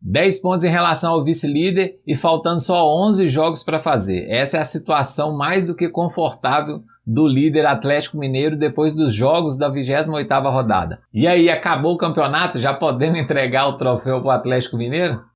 10 pontos em relação ao vice-líder e faltando só 11 jogos para fazer. Essa é a situação mais do que confortável do líder Atlético Mineiro depois dos jogos da 28ª rodada. E aí, acabou o campeonato? Já podemos entregar o troféu para o Atlético Mineiro?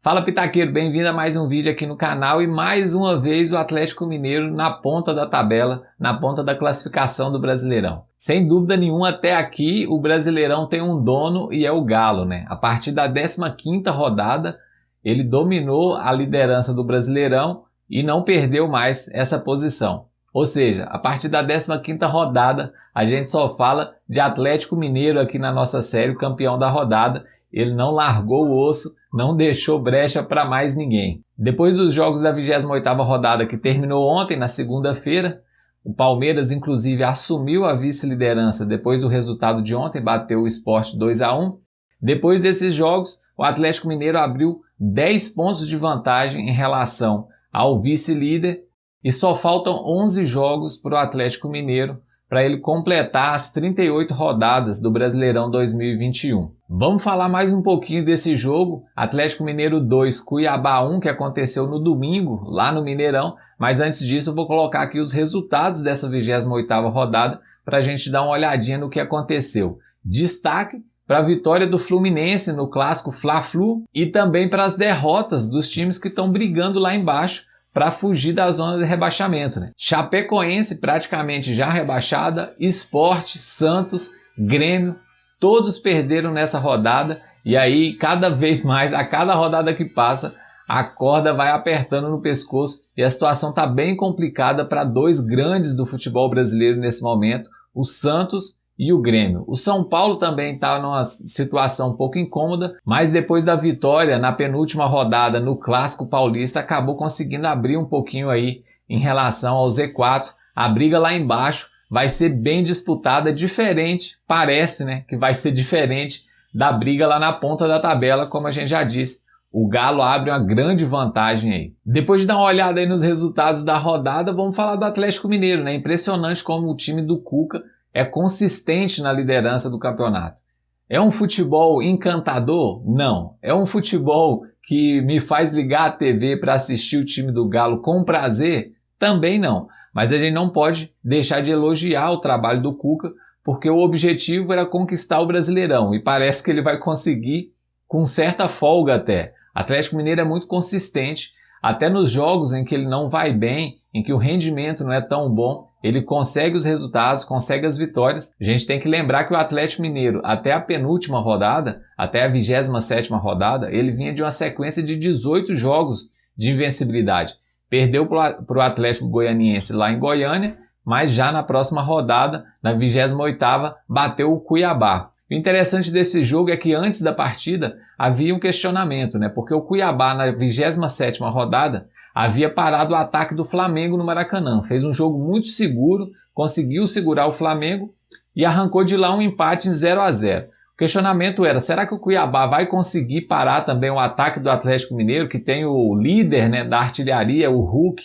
Fala Pitaqueiro, bem-vindo a mais um vídeo aqui no canal e mais uma vez o Atlético Mineiro na ponta da tabela, na ponta da classificação do Brasileirão. Sem dúvida nenhuma, até aqui o Brasileirão tem um dono e é o Galo, né? A partir da 15ª rodada, ele dominou a liderança do Brasileirão e não perdeu mais essa posição. Ou seja, a partir da 15ª rodada, a gente só fala de Atlético Mineiro aqui na nossa série, o campeão da rodada. Ele não largou o osso, não deixou brecha para mais ninguém. Depois dos jogos da 28ª rodada que terminou ontem, na segunda-feira, o Palmeiras inclusive assumiu a vice-liderança depois do resultado de ontem, bateu o Sport 2-1. Depois desses jogos, o Atlético Mineiro abriu 10 pontos de vantagem em relação ao vice-líder e só faltam 11 jogos para o Atlético Mineiro para ele completar as 38 rodadas do Brasileirão 2021. Vamos falar mais um pouquinho desse jogo, Atlético Mineiro 2, Cuiabá 1, que aconteceu no domingo, lá no Mineirão, mas antes disso eu vou colocar aqui os resultados dessa 28ª rodada para a gente dar uma olhadinha no que aconteceu. Destaque para a vitória do Fluminense no clássico Fla-Flu e também para as derrotas dos times que estão brigando lá embaixo para fugir da zona de rebaixamento, né? Chapecoense praticamente já rebaixada, Sport, Santos, Grêmio, todos perderam nessa rodada e aí cada vez mais, a cada rodada que passa, a corda vai apertando no pescoço e a situação está bem complicada para dois grandes do futebol brasileiro nesse momento, o Santos e o Grêmio. O São Paulo também está numa situação um pouco incômoda, mas depois da vitória na penúltima rodada no Clássico Paulista, acabou conseguindo abrir um pouquinho aí em relação ao Z4. A briga lá embaixo vai ser bem disputada, diferente, parece, né, que vai ser diferente da briga lá na ponta da tabela, como a gente já disse. O Galo abre uma grande vantagem aí. Depois de dar uma olhada aí nos resultados da rodada, vamos falar do Atlético Mineiro, né? Impressionante como o time do Cuca é consistente na liderança do campeonato. É um futebol encantador? Não. É um futebol que me faz ligar a TV para assistir o time do Galo com prazer? Também não. Mas a gente não pode deixar de elogiar o trabalho do Cuca, porque o objetivo era conquistar o Brasileirão e parece que ele vai conseguir com certa folga até. Atlético Mineiro é muito consistente, até nos jogos em que ele não vai bem, em que o rendimento não é tão bom, ele consegue os resultados, consegue as vitórias. A gente tem que lembrar que o Atlético Mineiro, até a penúltima rodada, até a 27ª rodada, ele vinha de uma sequência de 18 jogos de invencibilidade. Perdeu para o Atlético Goianiense lá em Goiânia, mas já na próxima rodada, na 28ª, bateu o Cuiabá. O interessante desse jogo é que antes da partida havia um questionamento, né? Porque o Cuiabá na 27ª rodada havia parado o ataque do Flamengo no Maracanã. Fez um jogo muito seguro, conseguiu segurar o Flamengo e arrancou de lá um empate em 0-0. O questionamento era, será que o Cuiabá vai conseguir parar também o ataque do Atlético Mineiro, que tem o líder, né, da artilharia, o Hulk,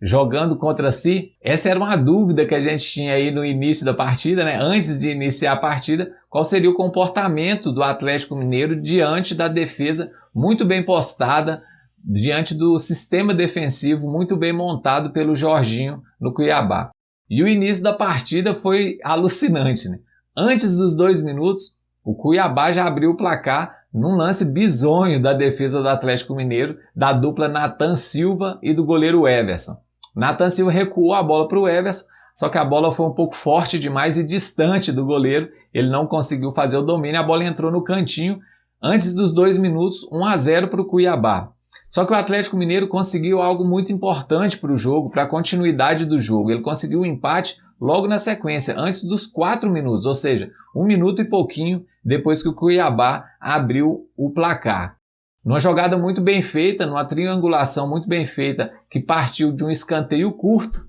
jogando contra si? Essa era uma dúvida que a gente tinha aí no início da partida, né? Antes de iniciar a partida, qual seria o comportamento do Atlético Mineiro diante da defesa muito bem postada, diante do sistema defensivo muito bem montado pelo Jorginho no Cuiabá. E o início da partida foi alucinante, né? Antes dos 2 minutos, o Cuiabá já abriu o placar num lance bizonho da defesa do Atlético Mineiro, da dupla Nathan Silva e do goleiro Everson. Nathan Silva recuou a bola para o Everson, só que a bola foi um pouco forte demais e distante do goleiro. Ele não conseguiu fazer o domínio, a bola entrou no cantinho. Antes dos 2 minutos, 1-0 para o Cuiabá. Só que o Atlético Mineiro conseguiu algo muito importante para o jogo, para a continuidade do jogo. Ele conseguiu um empate logo na sequência, antes dos 4 minutos, ou seja, 1 minuto e pouquinho depois que o Cuiabá abriu o placar. Numa jogada muito bem feita, numa triangulação muito bem feita, que partiu de um escanteio curto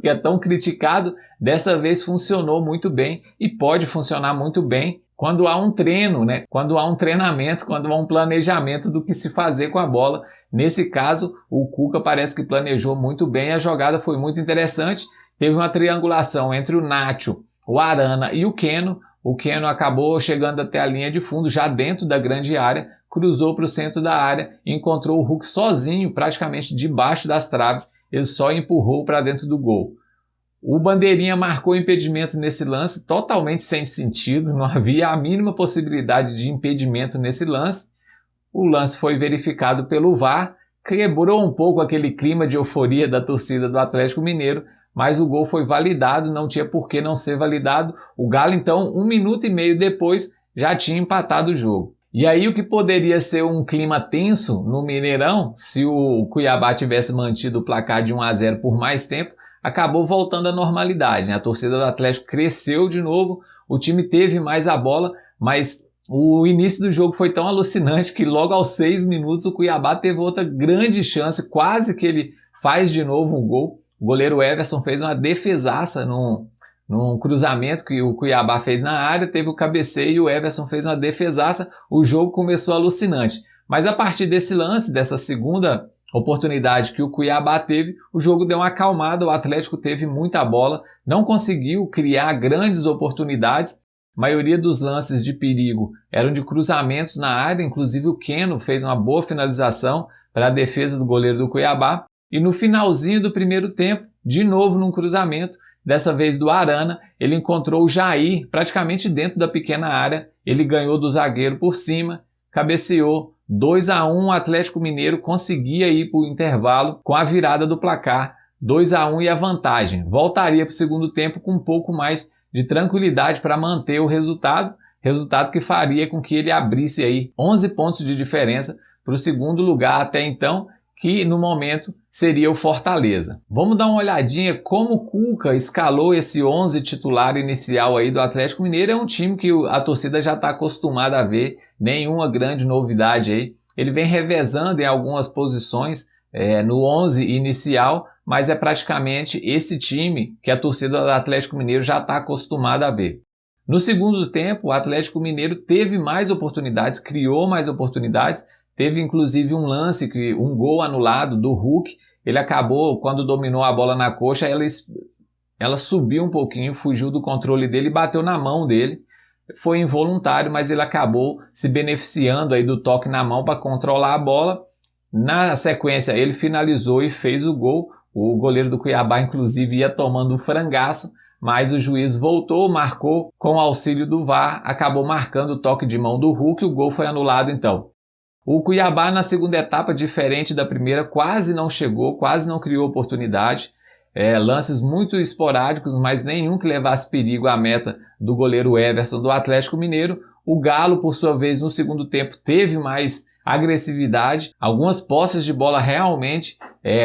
que é tão criticado, dessa vez funcionou muito bem e pode funcionar muito bem quando há um treino, né? Quando há um treinamento, quando há um planejamento do que se fazer com a bola. Nesse caso, o Cuca parece que planejou muito bem, a jogada foi muito interessante, teve uma triangulação entre o Nacho, o Arana e o Keno. o Keno acabou chegando até a linha de fundo, já dentro da grande área, cruzou para o centro da área e encontrou o Hulk sozinho, praticamente debaixo das traves, ele só empurrou para dentro do gol. O Bandeirinha marcou impedimento nesse lance, totalmente sem sentido, não havia a mínima possibilidade de impedimento nesse lance. O lance foi verificado pelo VAR, quebrou um pouco aquele clima de euforia da torcida do Atlético Mineiro, mas o gol foi validado, não tinha por que não ser validado. O Galo, então, 1 minuto e meio depois, já tinha empatado o jogo. E aí o que poderia ser um clima tenso no Mineirão, se o Cuiabá tivesse mantido o placar de 1 a 0 por mais tempo, acabou voltando à normalidade, né? A torcida do Atlético cresceu de novo, o time teve mais a bola, mas o início do jogo foi tão alucinante que logo aos 6 minutos o Cuiabá teve outra grande chance, quase que ele faz de novo um gol. O goleiro Everson fez uma defesaça num cruzamento que o Cuiabá fez na área, teve o cabeceio e o Everson fez uma defesaça, o jogo começou alucinante. Mas a partir desse lance, dessa segunda oportunidade que o Cuiabá teve, o jogo deu uma acalmada, o Atlético teve muita bola, não conseguiu criar grandes oportunidades, a maioria dos lances de perigo eram de cruzamentos na área, inclusive o Keno fez uma boa finalização para a defesa do goleiro do Cuiabá, e no finalzinho do primeiro tempo, de novo num cruzamento, dessa vez do Arana, ele encontrou o Jair praticamente dentro da pequena área, ele ganhou do zagueiro por cima, cabeceou, 2 a 1, o Atlético Mineiro conseguia ir para o intervalo com a virada do placar, 2 a 1 e a vantagem. Voltaria para o segundo tempo com um pouco mais de tranquilidade para manter o resultado que faria com que ele abrisse aí 11 pontos de diferença para o segundo lugar até então, que no momento seria o Fortaleza. Vamos dar uma olhadinha como o Cuca escalou esse 11 titular inicial aí do Atlético Mineiro. É um time que a torcida já está acostumada a ver, nenhuma grande novidade aí. Ele vem revezando em algumas posições no 11 inicial, mas é praticamente esse time que a torcida do Atlético Mineiro já está acostumada a ver. No segundo tempo, o Atlético Mineiro teve mais oportunidades, criou mais oportunidades, teve inclusive um lance, um gol anulado do Hulk. Ele acabou, quando dominou a bola na coxa, ela subiu um pouquinho, fugiu do controle dele e bateu na mão dele. Foi involuntário, mas ele acabou se beneficiando aí do toque na mão para controlar a bola. Na sequência, ele finalizou e fez o gol. O goleiro do Cuiabá, inclusive, ia tomando um frangaço, mas o juiz voltou, marcou com o auxílio do VAR, acabou marcando o toque de mão do Hulk e o gol foi anulado então. O Cuiabá na segunda etapa, diferente da primeira, quase não chegou, quase não criou oportunidade. Lances muito esporádicos, mas nenhum que levasse perigo à meta do goleiro Everson do Atlético Mineiro. O Galo, por sua vez, no segundo tempo teve mais agressividade. Algumas posses de bola realmente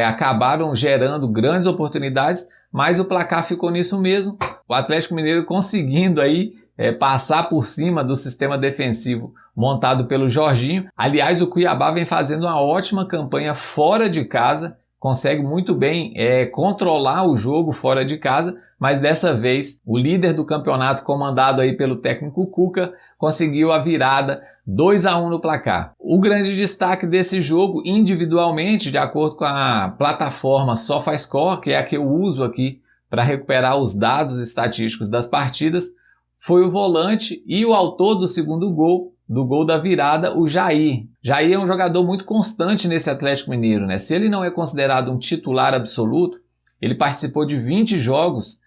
acabaram gerando grandes oportunidades, mas o placar ficou nisso mesmo. O Atlético Mineiro conseguindo aí passar por cima do sistema defensivo montado pelo Jorginho. Aliás, o Cuiabá vem fazendo uma ótima campanha fora de casa, consegue muito bem controlar o jogo fora de casa, mas dessa vez o líder do campeonato, comandado aí pelo técnico Cuca, conseguiu a virada 2 a 1 no placar. O grande destaque desse jogo, individualmente, de acordo com a plataforma SofaScore, que é a que eu uso aqui para recuperar os dados estatísticos das partidas, foi o volante e o autor do segundo gol, do gol da virada, o Jair. Jair é um jogador muito constante nesse Atlético Mineiro, né? Se ele não é considerado um titular absoluto, ele participou de 20 jogos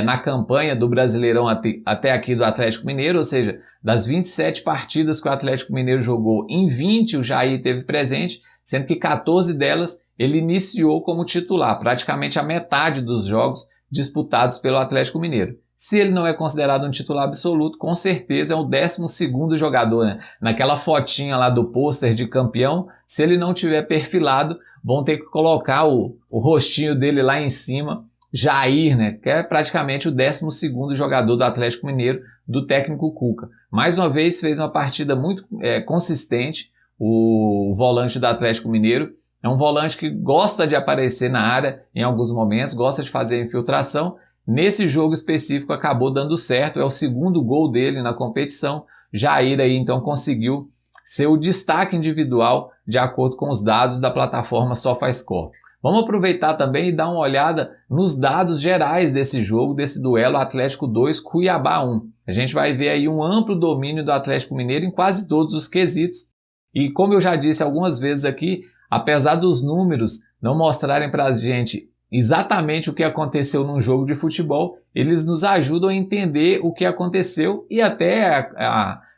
na campanha do Brasileirão até aqui do Atlético Mineiro, ou seja, das 27 partidas que o Atlético Mineiro jogou, em 20 o Jair teve presente, sendo que 14 delas ele iniciou como titular, praticamente a metade dos jogos disputados pelo Atlético Mineiro. Se ele não é considerado um titular absoluto, com certeza é o 12º jogador, né? Naquela fotinha lá do pôster de campeão, se ele não tiver perfilado, vão ter que colocar o rostinho dele lá em cima, Jair, né? Que é praticamente o 12º jogador do Atlético Mineiro, do técnico Cuca. Mais uma vez fez uma partida muito consistente, o volante do Atlético Mineiro. É um volante que gosta de aparecer na área em alguns momentos, gosta de fazer a infiltração. Nesse jogo específico acabou dando certo, é o segundo gol dele na competição. Jair aí então conseguiu ser o destaque individual de acordo com os dados da plataforma SofaScore. Vamos aproveitar também e dar uma olhada nos dados gerais desse jogo, desse duelo Atlético 2, Cuiabá 1. A gente vai ver aí um amplo domínio do Atlético Mineiro em quase todos os quesitos. E como eu já disse algumas vezes aqui, apesar dos números não mostrarem para a gente exatamente o que aconteceu num jogo de futebol, eles nos ajudam a entender o que aconteceu e até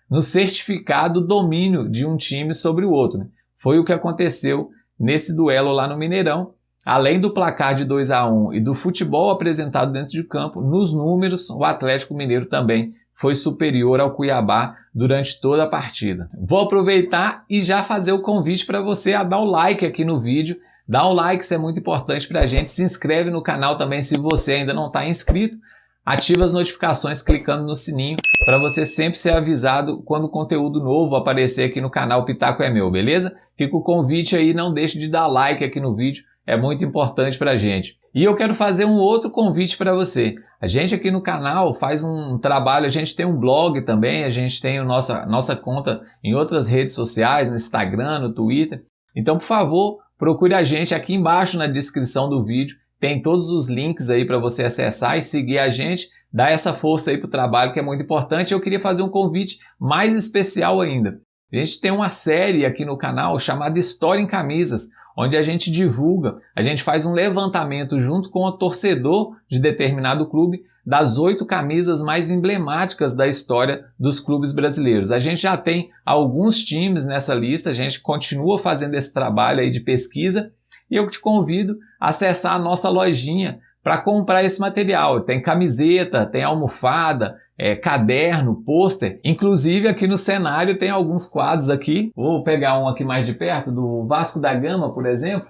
nos certificar do domínio de um time sobre o outro, né? Foi o que aconteceu nesse duelo lá no Mineirão. Além do placar de 2-1 e do futebol apresentado dentro de campo, nos números o Atlético Mineiro também foi superior ao Cuiabá durante toda a partida. Vou aproveitar e já fazer o convite para você a dar o like aqui no vídeo. Dá um like, isso é muito importante para a gente. Se inscreve no canal também se você ainda não está inscrito. Ativa as notificações clicando no sininho para você sempre ser avisado quando conteúdo novo aparecer aqui no canal Pitaco é Meu, beleza? Fica o convite aí, não deixe de dar like aqui no vídeo, é muito importante para a gente. E eu quero fazer um outro convite para você. A gente aqui no canal faz um trabalho, a gente tem um blog também, a gente tem a nossa conta em outras redes sociais, no Instagram, no Twitter. Então, por favor, procure a gente aqui embaixo na descrição do vídeo. Tem todos os links aí para você acessar e seguir a gente, dar essa força aí para o trabalho que é muito importante. Eu queria fazer um convite mais especial ainda. A gente tem uma série aqui no canal chamada História em Camisas, onde a gente divulga, a gente faz um levantamento junto com o torcedor de determinado clube das 8 camisas mais emblemáticas da história dos clubes brasileiros. A gente já tem alguns times nessa lista, a gente continua fazendo esse trabalho aí de pesquisa e eu te convido a acessar a nossa lojinha para comprar esse material. Tem camiseta, tem almofada, caderno, pôster. Inclusive aqui no cenário tem alguns quadros aqui. Vou pegar um aqui mais de perto, do Vasco da Gama, por exemplo.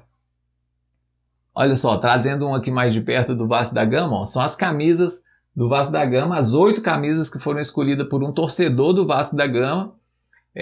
Olha só, trazendo um aqui mais de perto do Vasco da Gama, ó, são as camisas do Vasco da Gama, as 8 camisas que foram escolhidas por um torcedor do Vasco da Gama,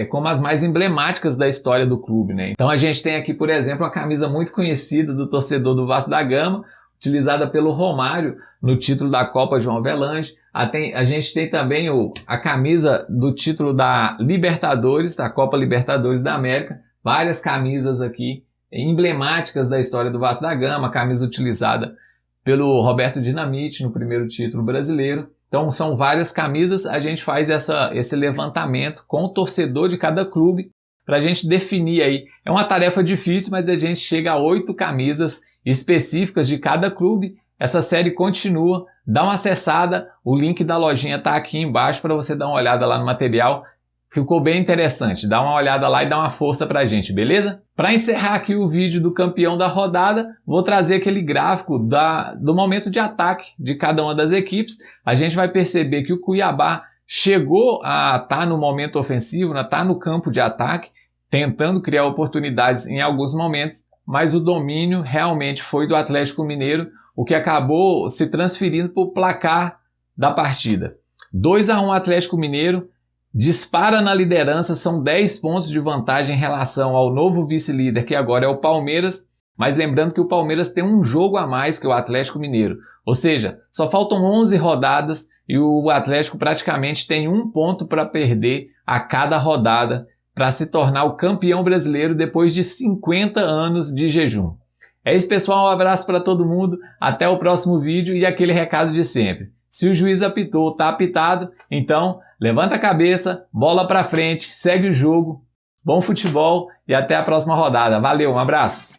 como as mais emblemáticas da história do clube, né? Então a gente tem aqui, por exemplo, a camisa muito conhecida do torcedor do Vasco da Gama, utilizada pelo Romário no título da Copa João Avelange. A gente tem também a camisa do título da Libertadores, da Copa Libertadores da América, várias camisas aqui emblemáticas da história do Vasco da Gama, camisa utilizada pelo Roberto Dinamite no primeiro título brasileiro. Então são várias camisas, a gente faz esse levantamento com o torcedor de cada clube para a gente definir aí. É uma tarefa difícil, mas a gente chega a 8 camisas específicas de cada clube. Essa série continua, dá uma acessada, o link da lojinha está aqui embaixo para você dar uma olhada lá no material. Ficou bem interessante, dá uma olhada lá e dá uma força pra gente, beleza? Para encerrar aqui o vídeo do campeão da rodada, vou trazer aquele gráfico do momento de ataque de cada uma das equipes. A gente vai perceber que o Cuiabá chegou a estar no momento ofensivo, está no campo de ataque, tentando criar oportunidades em alguns momentos, mas o domínio realmente foi do Atlético Mineiro, o que acabou se transferindo para o placar da partida. 2-1 Atlético Mineiro, dispara na liderança, são 10 pontos de vantagem em relação ao novo vice-líder, que agora é o Palmeiras, mas lembrando que o Palmeiras tem um jogo a mais que o Atlético Mineiro, ou seja, só faltam 11 rodadas e o Atlético praticamente tem 1 ponto para perder a cada rodada para se tornar o campeão brasileiro depois de 50 anos de jejum. É isso, pessoal, um abraço para todo mundo, até o próximo vídeo e aquele recado de sempre. Se o juiz apitou, tá apitado, então levanta a cabeça, bola pra frente, segue o jogo, bom futebol e até a próxima rodada. Valeu, um abraço!